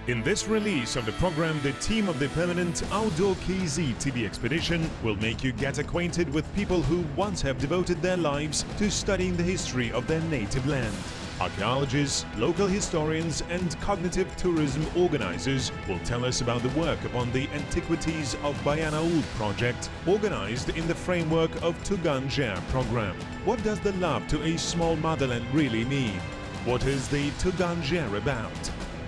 In this release of the program, the team of the permanent Outdoor KZ TV expedition will make you get acquainted with people who once have devoted their lives to studying the history of their native land. Archaeologists, local historians and cognitive tourism organizers will tell us about the work upon the Antiquities of Bayanaul project, organized in the framework of Tuganjer program. What does the love to a small motherland really mean? What is the Tuganjer about?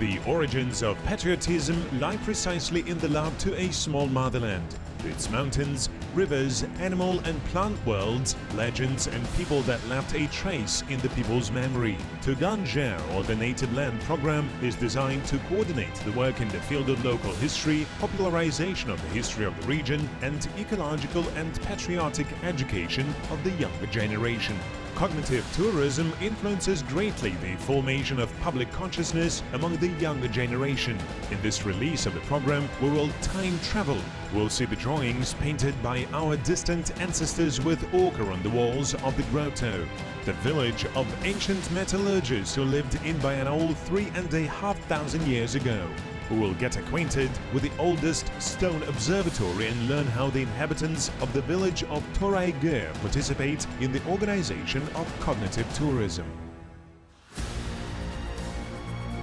The origins of patriotism lie precisely in the love to a small motherland, to its mountains, rivers, animal and plant worlds, legends and people that left a trace in the people's memory. Tuganjer, or the Native Land program, is designed to coordinate the work in the field of local history, popularization of the history of the region, and ecological and patriotic education of the younger generation. Cognitive tourism influences greatly the formation of public consciousness among the younger generation. In this release of the program, we will time travel. We'll see the drawings painted by our distant ancestors with ochre on the walls of the grotto. The village of ancient metallurgists who lived in Bayanaul 3,500 years ago. We will get acquainted with the oldest stone observatory and learn how the inhabitants of the village of Toraygö participate in the organization of cognitive tourism.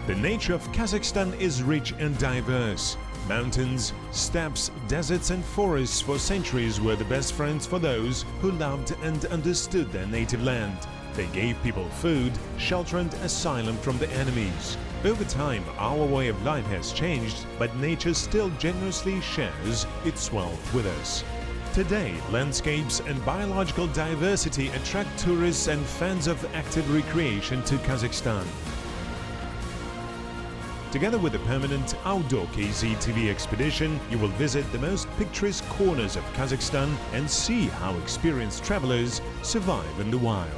The nature of Kazakhstan is rich and diverse. Mountains, steppes, deserts and forests for centuries were the best friends for those who loved and understood their native land. They gave people food, shelter and asylum from the enemies. Over time, our way of life has changed, but nature still generously shares its wealth with us. Today, landscapes and biological diversity attract tourists and fans of active recreation to Kazakhstan. Together with the permanent Outdoor KZ TV expedition, you will visit the most picturesque corners of Kazakhstan and see how experienced travelers survive in the wild.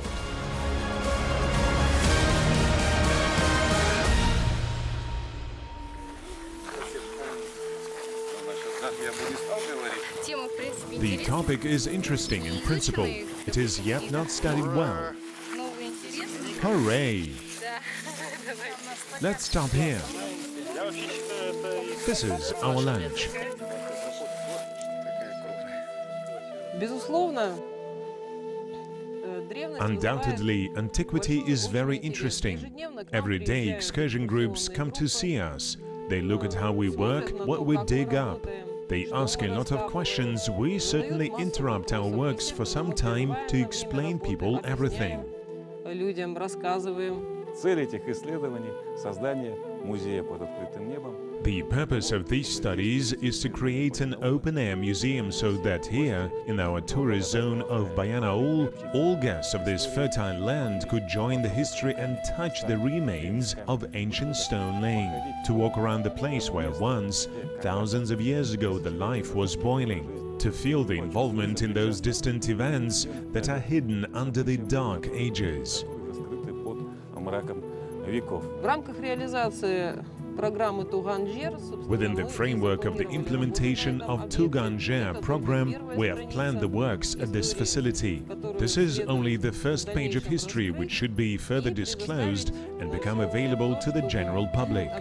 The topic is interesting in principle. It is yet not studied well. Hooray! Let's stop here. This is our lunch. Undoubtedly, antiquity is very interesting. Everyday excursion groups come to see us. They look at how we work, what we dig up. They ask a lot of questions. We certainly interrupt our works for some time to explain people everything. The purpose of these studies is to create an open-air museum so that here, in our tourist zone of Bayanaul, all guests of this fertile land could join the history and touch the remains of ancient stone laying, to walk around the place where once, thousands of years ago, the life was boiling, to feel the involvement in those distant events that are hidden under the dark ages. Within the framework of the implementation of Tuganjer program, we have planned the works at this facility. This is only the first page of history, which should be further disclosed and become available to the general public,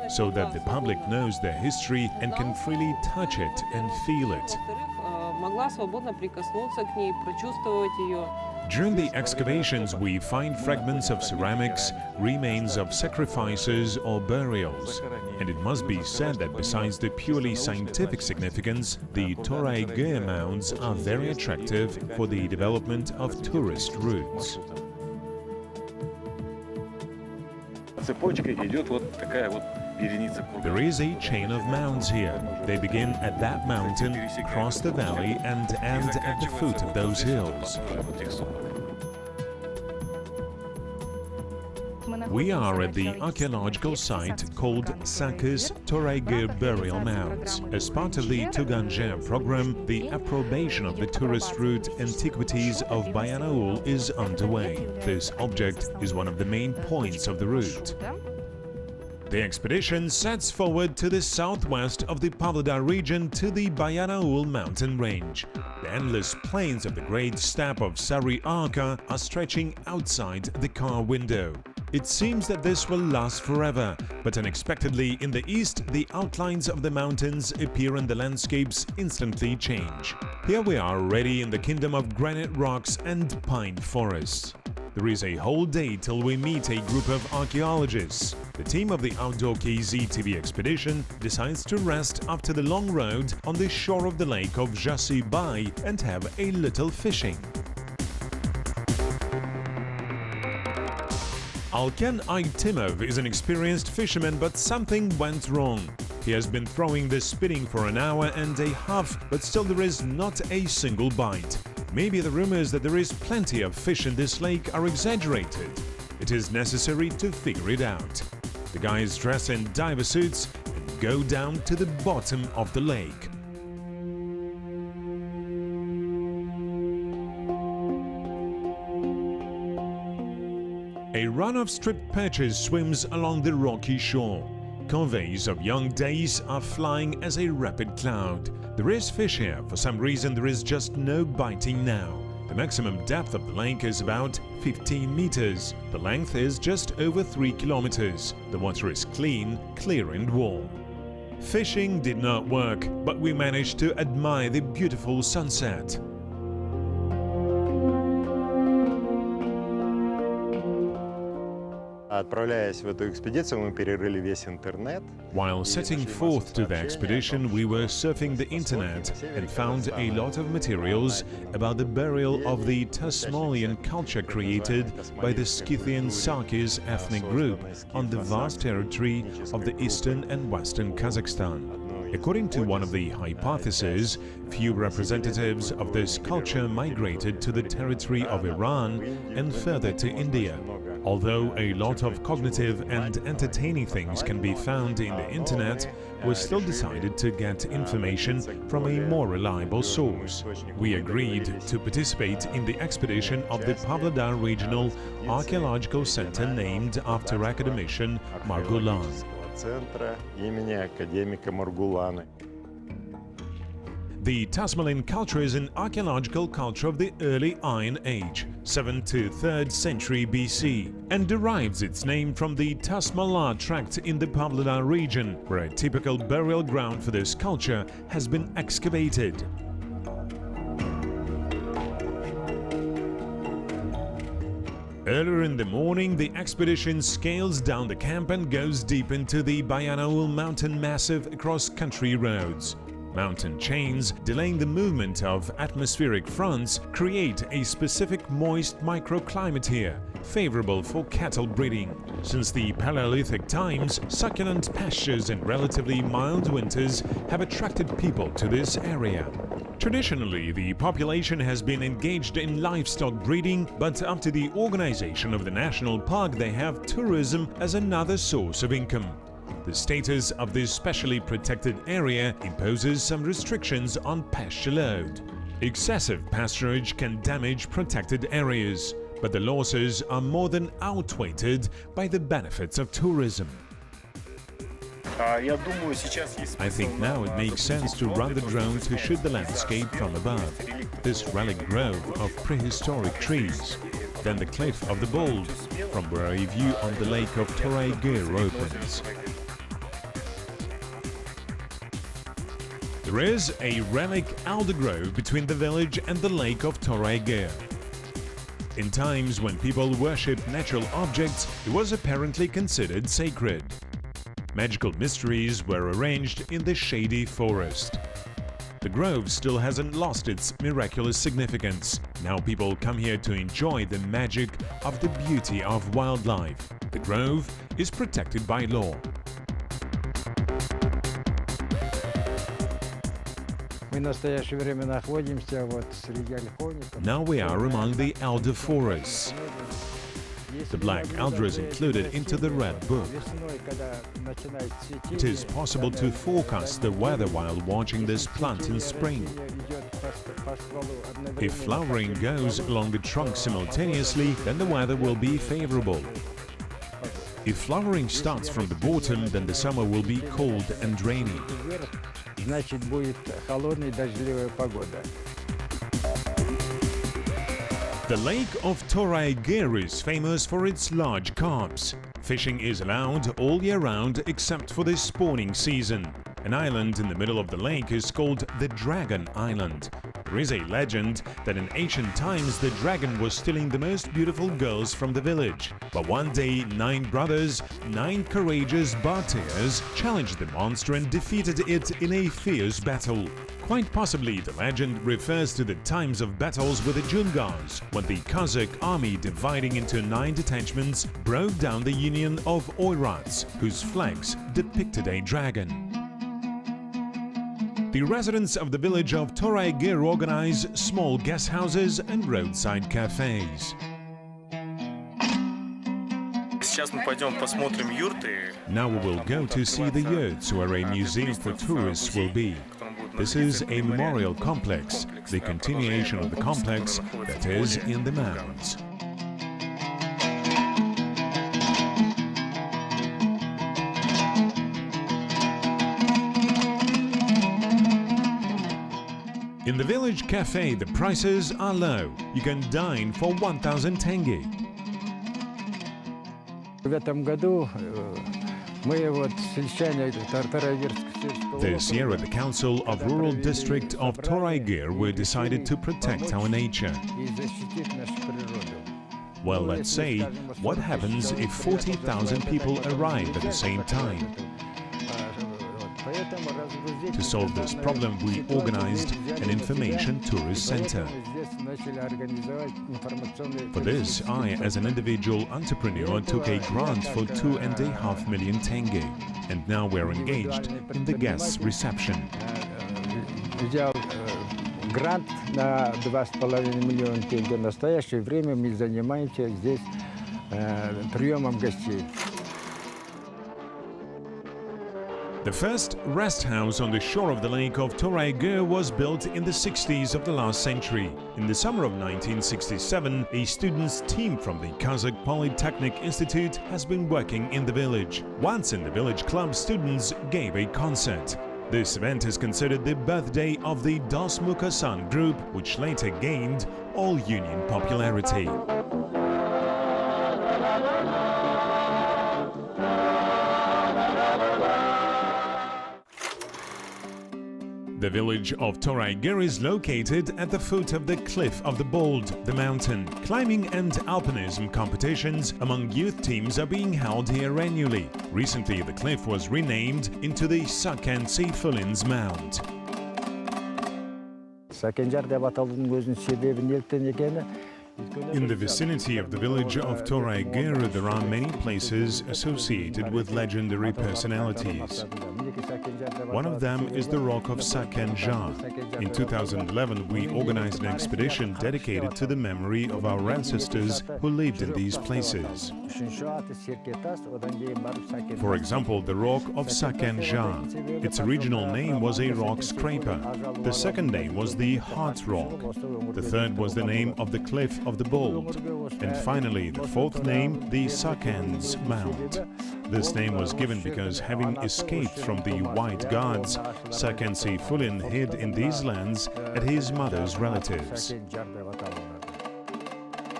so that the public knows their history and can freely touch it and feel it. During the excavations, we find fragments of ceramics, remains of sacrifices or burials. And it must be said that besides the purely scientific significance, the Toraygö mounds are very attractive for the development of tourist routes. There is a chain of mounds here. They begin at that mountain, cross the valley and end at the foot of those hills. We are at the archaeological site called Sakis Toraygö Burial Mounds. As part of the Tuganjer program, the approbation of the tourist route Antiquities of Bayanaul is underway. This object is one of the main points of the route. The expedition sets forward to the southwest of the Pavlodar region to the Bayanaul mountain range. The endless plains of the great steppe of Sari Arka are stretching outside the car window. It seems that this will last forever, but unexpectedly in the east, the outlines of the mountains appear and the landscapes instantly change. Here we are already in the kingdom of granite rocks and pine forests. There is a whole day till we meet a group of archaeologists. The team of the Outdoor KZ TV expedition decides to rest after the long road on the shore of the lake of Jassi Bay and have a little fishing. Alken Aytimov is an experienced fisherman, but something went wrong. He has been throwing the spinning for an hour and a half, but still there is not a single bite. Maybe the rumors that there is plenty of fish in this lake are exaggerated. It is necessary to figure it out. The guys dress in diver suits and go down to the bottom of the lake. A run of striped perches swims along the rocky shore. Conveys of young dace are flying as a rapid cloud. There is fish here. For some reason, there is just no biting now. The maximum depth of the lake is about 15 meters. The length is just over 3 kilometers. The water is clean, clear and warm. Fishing did not work, but we managed to admire the beautiful sunset. While setting forth to the expedition, we were surfing the internet and found a lot of materials about the burial of the Tasmalian culture created by the Scythian Sarkis ethnic group on the vast territory of the eastern and western Kazakhstan. According to one of the hypotheses, few representatives of this culture migrated to the territory of Iran and further to India. Although a lot of cognitive and entertaining things can be found in the internet, we still decided to get information from a more reliable source. We agreed to participate in the expedition of the Pavlodar Regional Archaeological Center named after academician Margulan. The Tasmalian culture is an archaeological culture of the early Iron Age, 7th to 3rd century BC, and derives its name from the Tasmala tract in the Pavlodar region, where a typical burial ground for this culture has been excavated. Earlier in the morning, the expedition scales down the camp and goes deep into the Bayanaul mountain massif across country roads. Mountain chains, delaying the movement of atmospheric fronts, create a specific moist microclimate here, favorable for cattle breeding. Since the Paleolithic times, succulent pastures and relatively mild winters have attracted people to this area. Traditionally, the population has been engaged in livestock breeding, but up to the organization of the national park, they have tourism as another source of income. The status of this specially protected area imposes some restrictions on pasture load. Excessive pasturage can damage protected areas, but the losses are more than outweighed by the benefits of tourism. I think now it makes sense to run the drone to shoot the landscape from above. This relic grove of prehistoric trees, then the cliff of the Bold, from where a view on the lake of Toray-Gur opens. There is a relic alder grove between the village and the lake of Toray-Gur. In times when people worshipped natural objects, it was apparently considered sacred. Magical mysteries were arranged in the shady forest. The grove still hasn't lost its miraculous significance. Now people come here to enjoy the magic of the beauty of wildlife. The grove is protected by law. Now we are among the alder forests. The black alder is included into the Red Book. It is possible to forecast the weather while watching this plant in spring. If flowering goes along the trunk simultaneously, then the weather will be favorable. If flowering starts from the bottom, then the summer will be cold and rainy. The lake of Toray is famous for its large carps. Fishing is allowed all year round except for the spawning season. An island in the middle of the lake is called the Dragon Island. There is a legend that in ancient times the dragon was stealing the most beautiful girls from the village. But one day, 9 brothers, 9 courageous Bhartiyas, challenged the monster and defeated it in a fierce battle. Quite possibly, the legend refers to the times of battles with the Jungars, when the Kazakh army, dividing into 9 detachments, broke down the union of Oirats, whose flags depicted a dragon. The residents of the village of Toray organize small guest houses and roadside cafes. Now we will go to see the yurts, where a museum for tourists will be. This is a memorial complex, the continuation of the complex that is in the mounds. In the village cafe, the prices are low. You can dine for 1,000 tenge. This year, at the Council of Rural District of Toray we decided to protect our nature. Well, let's say, what happens if 40,000 people arrive at the same time? To solve this problem, we organized an information tourist center. For this, I, as an individual entrepreneur, took a grant for 2.5 million tenge, and now we're engaged in the guests' reception. Грант на 2,5 миллиона тенге. В настоящее время мы занимаемся здесь приемом гостей. The first rest house on the shore of the lake of Toray was built in the 60s of the last century. In the summer of 1967, a students' team from the Kazakh Polytechnic Institute has been working in the village. Once in the village club, students gave a concert. This event is considered the birthday of the Dosmukasan group, which later gained all-union popularity. The village of Toray is located at the foot of the Cliff of the Bald, the mountain. Climbing and alpinism competitions among youth teams are being held here annually. Recently, the cliff was renamed into the Saken Seyfulin's Mount. In the vicinity of the village of Toray there are many places associated with legendary personalities. One of them is the rock of Sakenja. In 2011, we organized an expedition dedicated to the memory of our ancestors who lived in these places. For example, the rock of Sakenja. Its original name was a rock scraper. The second name was the Heart Rock. The third was the name of the Cliff of the Bald. And finally, the fourth name, the Saken's Mount. This name was given because, having escaped from the White Guards, Saken Seyfulin hid in these lands at his mother's relatives.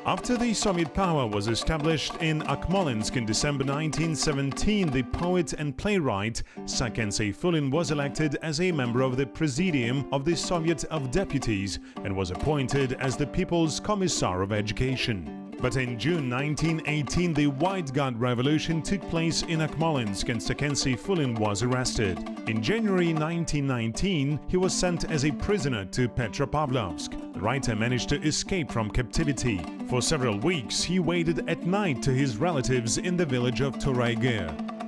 After the Soviet power was established in Akmolensk in December 1917, the poet and playwright Saken Seyfulin was elected as a member of the Presidium of the Soviet of Deputies and was appointed as the People's Commissar of Education. But in June 1918, the White Guard Revolution took place in Akmolensk and Saken Seyfulin was arrested. In January 1919, he was sent as a prisoner to Petropavlovsk. The writer managed to escape from captivity. For several weeks, he waited at night to his relatives in the village of Toray.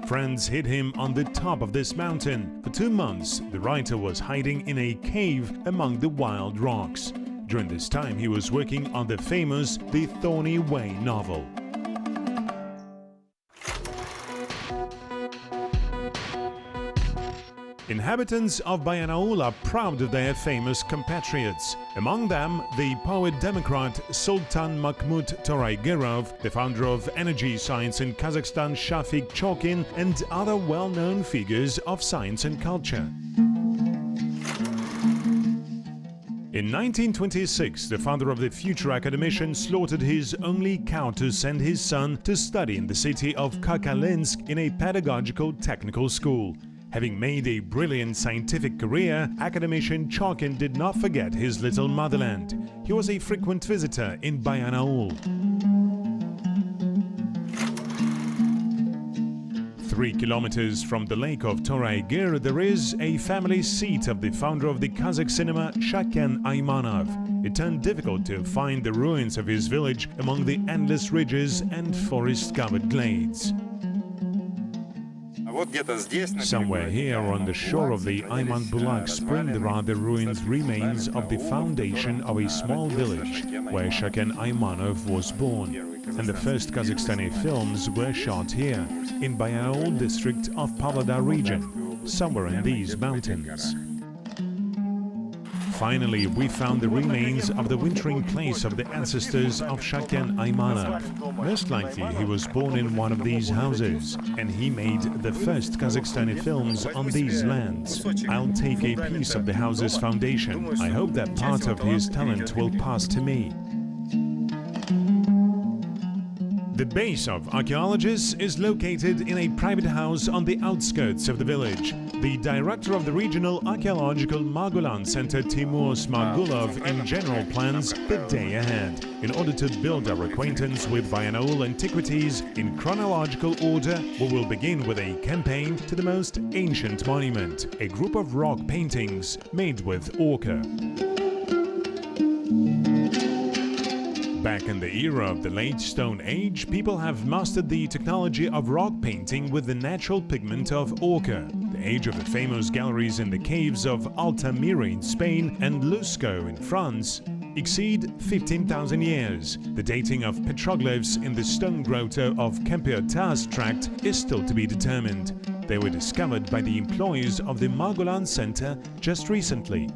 Friends hid him on the top of this mountain. For 2 months, the writer was hiding in a cave among the wild rocks. During this time, he was working on the famous The Thorny Way novel. Inhabitants of Bayanaul are proud of their famous compatriots. Among them, the poet-democrat Sultan Mahmud Toraygirov, the founder of energy science in Kazakhstan Shafik Chokin, and other well-known figures of science and culture. In 1926, the father of the future academician slaughtered his only cow to send his son to study in the city of Kokolinsk in a pedagogical technical school. Having made a brilliant scientific career, academician Chorkin did not forget his little motherland. He was a frequent visitor in Bayanaul. 3 kilometers from the lake of Toraygir, there is a family seat of the founder of the Kazakh cinema, Shaken Aymanov. It turned difficult to find the ruins of his village among the endless ridges and forest-covered glades. Somewhere here on the shore of the Ayman Bulag spring there are the ruins remains of the foundation of a small village where Shaken Aymanov was born. And the first Kazakhstani films were shot here, in Bayanaul district of Pavlodar region, somewhere in these mountains. Finally, we found the remains of the wintering place of the ancestors of Shaken Aymanov. Most likely he was born in one of these houses, and he made the first Kazakhstani films on these lands. I'll take a piece of the house's foundation. I hope that part of his talent will pass to me. The base of archaeologists is located in a private house on the outskirts of the village. The director of the regional archaeological Margolan Center, Timur Smagulov, in general plans the day ahead. In order to build our acquaintance with Bayanaul antiquities in chronological order, we will begin with a campaign to the most ancient monument, a group of rock paintings made with ochre. Back in the era of the late Stone Age, people have mastered the technology of rock painting with the natural pigment of ochre. The age of the famous galleries in the caves of Altamira in Spain and Lusco in France exceed 15,000 years. The dating of petroglyphs in the stone grotto of Kemper-Tas tract is still to be determined. They were discovered by the employees of the Margolan Center just recently.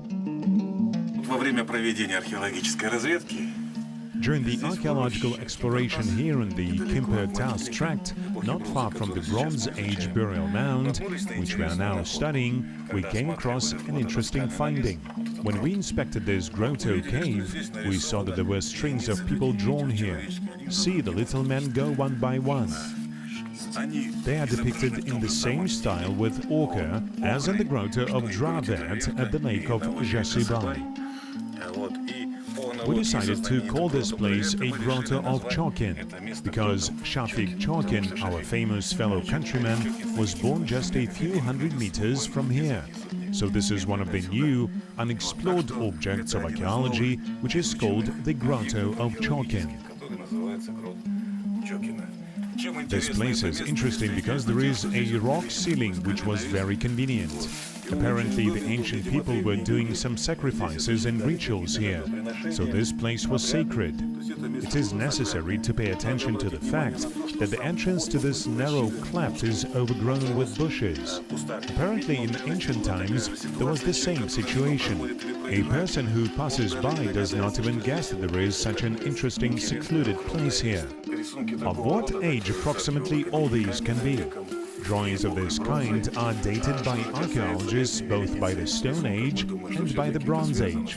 During the archaeological exploration here in the Kemper-Tas tract, not far from the Bronze Age burial mound, which we are now studying, we came across an interesting finding. When we inspected this grotto cave, we saw that there were strings of people drawn here. See the little men go one by one. They are depicted in the same style with ochre as in the grotto of Dravert at the lake of Jasibai. We decided to call this place a grotto of Chorkin, because Shafik Chorkin, our famous fellow countryman, was born just a few hundred meters from here. So this is one of the new, unexplored objects of archaeology, which is called the Grotto of Chorkin. This place is interesting because there is a rock ceiling which was very convenient. Apparently the ancient people were doing some sacrifices and rituals here, so this place was sacred. It is necessary to pay attention to the fact that the entrance to this narrow cleft is overgrown with bushes. Apparently in ancient times there was the same situation. A person who passes by does not even guess that there is such an interesting secluded place here. Of what age approximately all these can be? Drawings of this kind are dated by archaeologists both by the Stone Age and by the Bronze Age.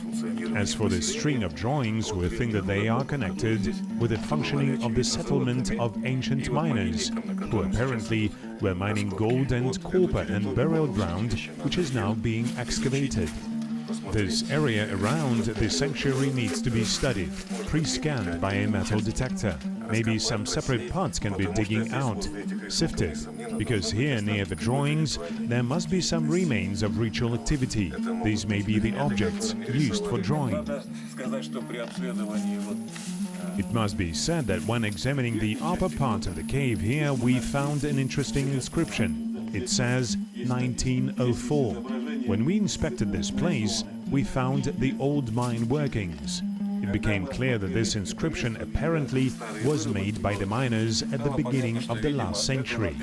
As for this string of drawings, we think that they are connected with the functioning of the settlement of ancient miners, who apparently were mining gold and copper and burial ground, which is now being excavated. This area around the sanctuary needs to be studied, pre-scanned by a metal detector. Maybe some separate parts can be digging out, sifted, because here near the drawings there must be some remains of ritual activity. These may be the objects used for drawing. It must be said that when examining the upper part of the cave here, we found an interesting inscription. It says 1904. When we inspected this place, we found the old mine workings. It became clear that this inscription apparently was made by the miners at the beginning of the last century.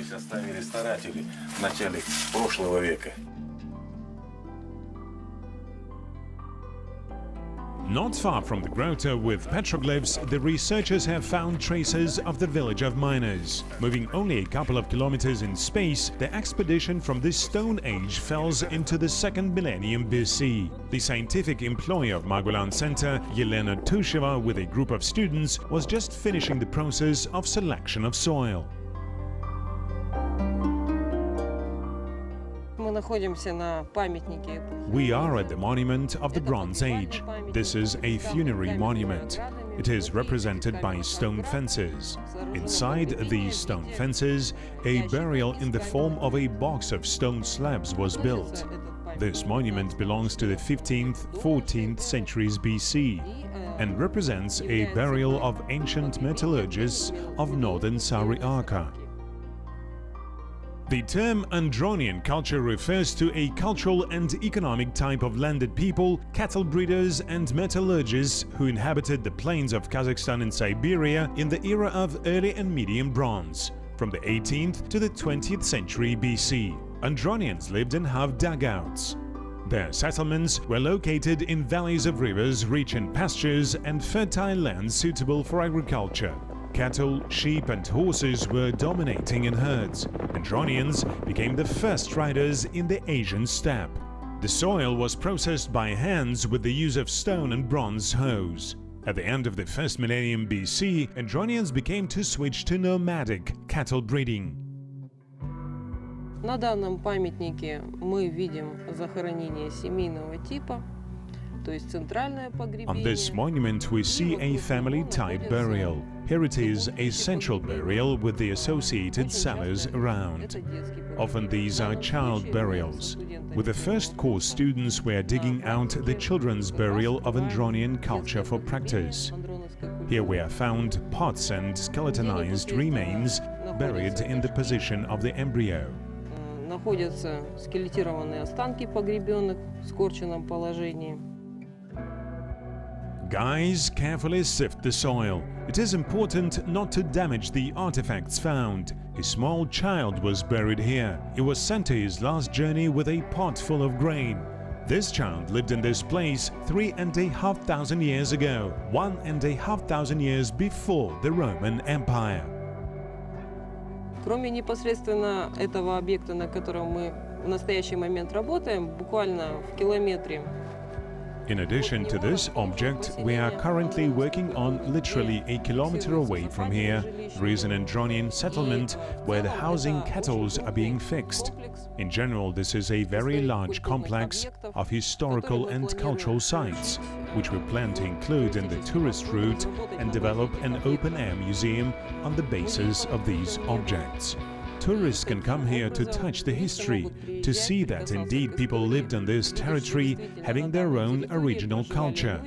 Not far from the grotto with petroglyphs, the researchers have found traces of the village of miners. Moving only a couple of kilometers in space, the expedition from the Stone Age falls into the second millennium BC. The scientific employee of Margolan Center, Yelena Tusheva, with a group of students, was just finishing the process of selection of soil. We are at the monument of the Bronze Age. This is a funerary monument. It is represented by stone fences. Inside these stone fences, a burial in the form of a box of stone slabs was built. This monument belongs to the 15th, 14th centuries BC and represents a burial of ancient metallurgists of northern Syriaca. The term Andronian culture refers to a cultural and economic type of landed people, cattle breeders and metallurgists who inhabited the plains of Kazakhstan and Siberia in the era of early and medium bronze, from the 18th to the 20th century BC. Andronians lived in half dugouts. Their settlements were located in valleys of rivers rich in pastures and fertile lands suitable for agriculture. Cattle, sheep and horses were dominating in herds. Andronians became the first riders in the Asian steppe. The soil was processed by hands with the use of stone and bronze hoes. At the end of the first millennium BC, Andronians became to switch to nomadic cattle breeding. На данном памятнике мы видим захоронение семейного типа. On this monument we see a family-type burial. Here it is a central burial with the associated cellars around. Often these are child burials. With the first course students were digging out the children's burial of Andronian culture for practice. Here we have found pots and skeletonized remains buried in the position of the embryo. Находятся скелетированные останки погребенных в скорченном положении. Guys, carefully sift the soil. It is important not to damage the artifacts found. A small child was buried here. He was sent to his last journey with a pot full of grain. This child lived in this place 3,500 years ago, 1,500 years before the Roman Empire. Кроме непосредственно этого объекта, на котором мы в настоящий момент работаем, буквально в километре. In addition to this object, we are currently working on literally a kilometer away from here. There is an Andronian settlement where the housing kettles are being fixed. In general, this is a very large complex of historical and cultural sites, which we plan to include in the tourist route and develop an open-air museum on the basis of these objects. Tourists can come here to touch the history, to see that indeed people lived on this territory having their own original culture.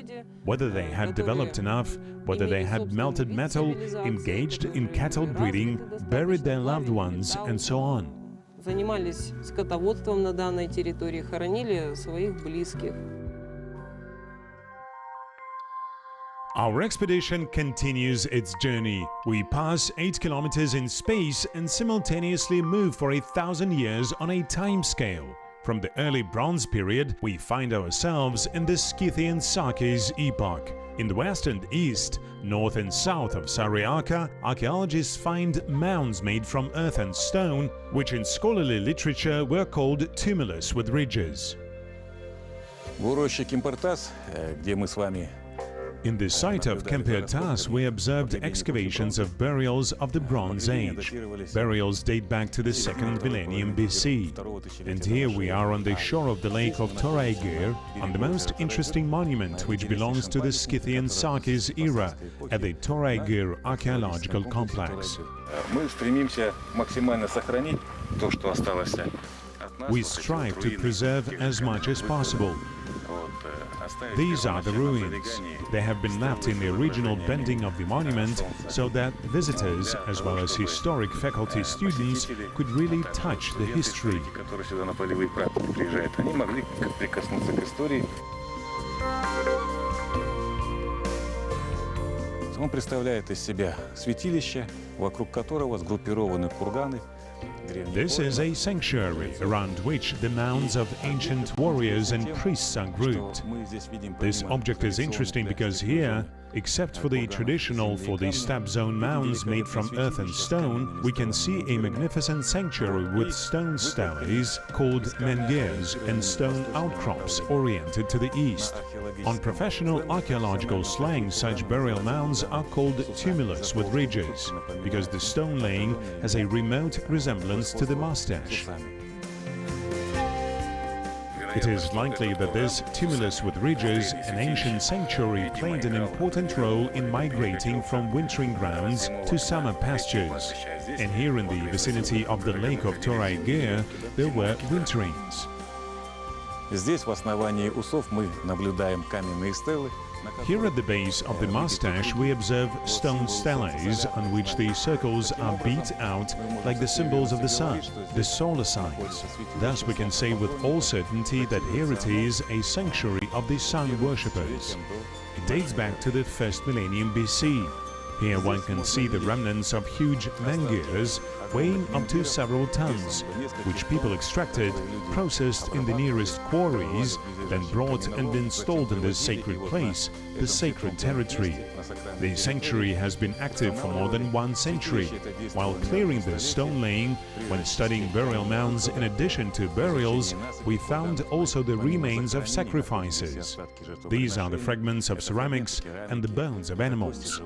Whether they had developed enough, whether they had melted metal, engaged in cattle breeding, buried their loved ones, and so on. Занимались скотоводством на данной территории, хоронили своих близких. Our expedition continues its journey. We pass 8 kilometers in space and simultaneously move for 1,000 years on a time scale. From the early Bronze period, we find ourselves in the Scythian Sarkis epoch. In the west and east, north and south of Syriaca, archaeologists find mounds made from earth and stone, which in scholarly literature were called tumulus with ridges. In the site of Kempertas, we observed excavations of burials of the Bronze Age. Burials date back to the 2nd millennium BC. And here we are on the shore of the lake of Toraigyr, on the most interesting monument which belongs to the Scythian Sarkis era, at the Toraigyr archaeological complex. We strive to preserve as much as possible. These are the ruins. They have been left in the original bending of the monument so that visitors, as well as historic faculty students, could really touch the history. Он представляет из себя святилище, вокруг которого сгруппированы курганы, This is a sanctuary around which the mounds of ancient warriors and priests are grouped. This object is interesting because here, except for the traditional for the steppe zone mounds made from earth and stone, we can see a magnificent sanctuary with stone steles called menhirs and stone outcrops oriented to the east. On professional archaeological slang, such burial mounds are called tumulus with ridges, because the stone laying has a remote resemblance to the mustache. It is likely that this tumulus with ridges, an ancient sanctuary, played an important role in migrating from wintering grounds to summer pastures. And here in the vicinity of the lake of Torai-Ger, there were winterings. Здесь, в основании усов, мы наблюдаем каменные стелы. Here at the base of the mustache, we observe stone steles on which the circles are beat out like the symbols of the sun, the solar signs. Thus we can say with all certainty that here it is a sanctuary of the sun worshippers. It dates back to the first millennium BC. Here one can see the remnants of huge menhirs weighing up to several tons, which people extracted, processed in the nearest quarries, then brought and installed in this sacred place, the sacred territory. The sanctuary has been active for more than 1 century. While clearing the stone laying, when studying burial mounds in addition to burials, we found also the remains of sacrifices. These are the fragments of ceramics and the bones of animals.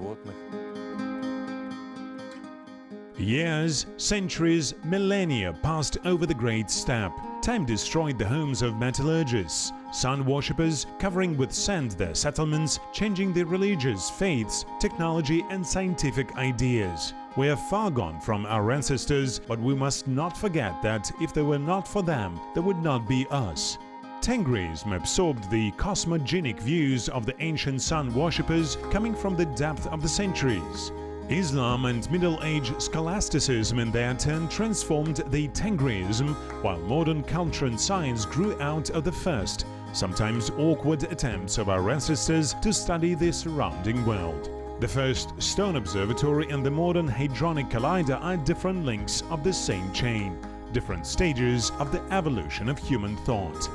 Years, centuries, millennia passed over the great steppe. Time destroyed the homes of metallurgists, sun worshippers, covering with sand their settlements, changing their religious faiths, technology and scientific ideas. We are far gone from our ancestors, but we must not forget that if they were not for them, there would not be us. Tengrism absorbed the cosmogonic views of the ancient sun worshippers coming from the depth of the centuries. Islam and Middle Age scholasticism in their turn transformed the Tengrism, while modern culture and science grew out of the first, sometimes awkward attempts of our ancestors to study the surrounding world. The first stone observatory and the modern hadronic collider are different links of the same chain, different stages of the evolution of human thought.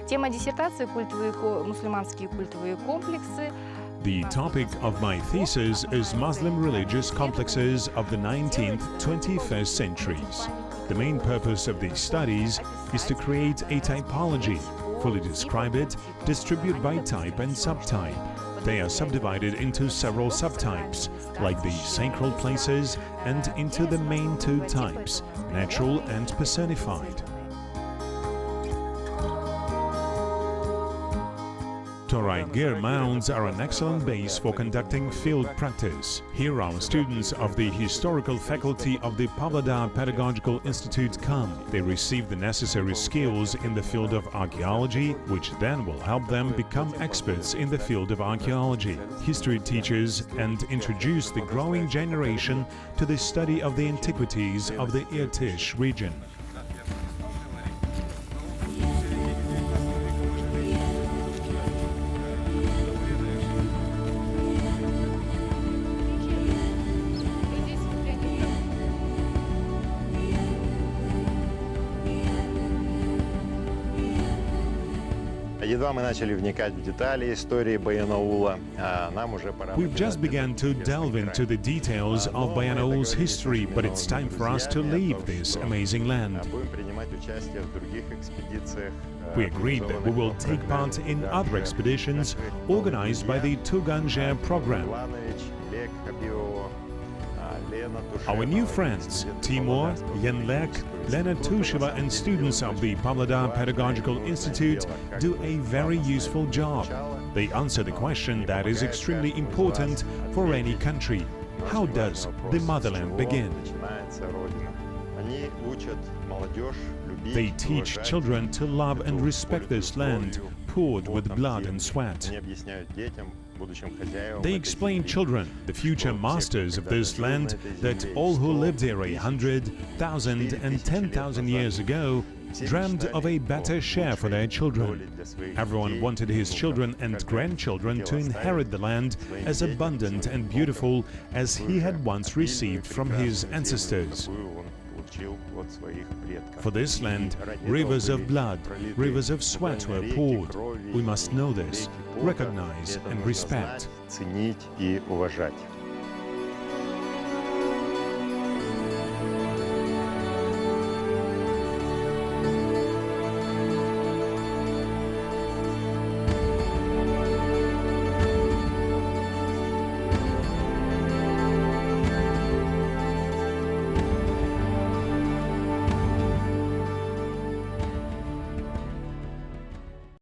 Тема диссертации мусульманские культовые комплексы. The topic of my thesis is Muslim religious complexes of the 19th-21st centuries. The main purpose of these studies is to create a typology, fully describe it, distribute by type and subtype. They are subdivided into several subtypes, like the sacral places, and into the main 2 types, natural and personified. Torai-Ger mounds are an excellent base for conducting field practice. Here our students of the historical faculty of the Pavlodar Pedagogical Institute come. They receive the necessary skills in the field of archaeology, which then will help them become experts in the field of archaeology, history teachers, and introduce the growing generation to the study of the antiquities of the Irtysh region. We've just begun to delve into the details of Bayanaul's history, but it's time for us to leave this amazing land. We agreed that we will take part in other expeditions organized by the Tugan-Jer program. Our new friends, Timur, Yenlek, Lena Tusheva and students of the Pavlodar Pedagogical Institute do a very useful job. They answer the question that is extremely important for any country. How does the motherland begin? They teach children to love and respect this land, poured with blood and sweat. They explain children, the future masters of this land, that all who lived here 100, 1,000 and 10,000 years ago dreamed of a better share for their children. Everyone wanted his children and grandchildren to inherit the land as abundant and beautiful as he had once received from his ancestors. For this land, rivers of blood, rivers of sweat were poured. We must know this, recognize and respect. Ценить и уважать.